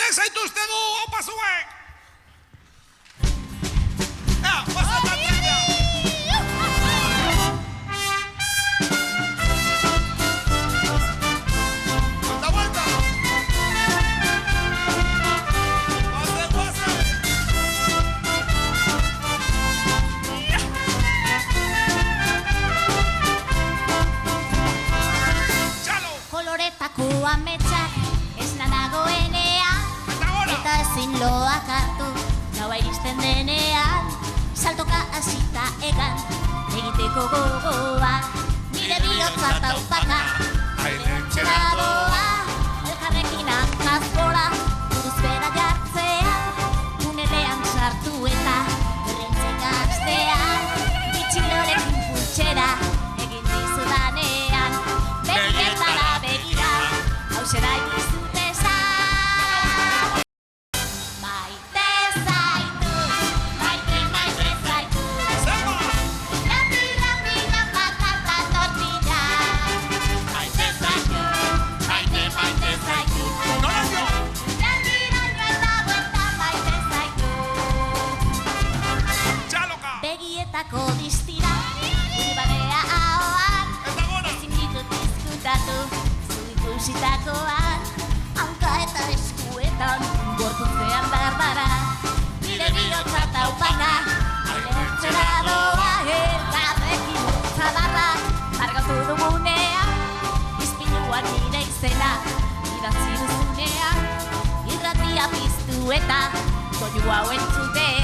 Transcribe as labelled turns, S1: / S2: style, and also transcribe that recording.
S1: Hemen zaituztegu, opa zuek! Ea, pasatzen dira! Vuelta, vuelta! Pase, pase! Txalo!
S2: Koloretako ametsak nagoenean, eta ezin loak hartu, gaua iristen denean, saltoka hasita egan, egiteko gogoa, nire bihotza taupaka, airentzera doa, elkarrekin hankaz gora, buruz bera jartzea, tunelean sartu eta berrentzen gaztean, bitxilorekin pultxera, egin dizudanean, begietara begira, hausera ipiztu. Distira, urbanea ahoan, ezin ditut izkutatu, zu ikusitakoan, hanka eta eskuetan, gorputzean dardara, nire bihotza taupana, airentzera doa, elkarrekin zadarra, margatu dugunean, izpiluan nire izena, idatzi duzunean, irratia piztu eta, doinu hau entzutean.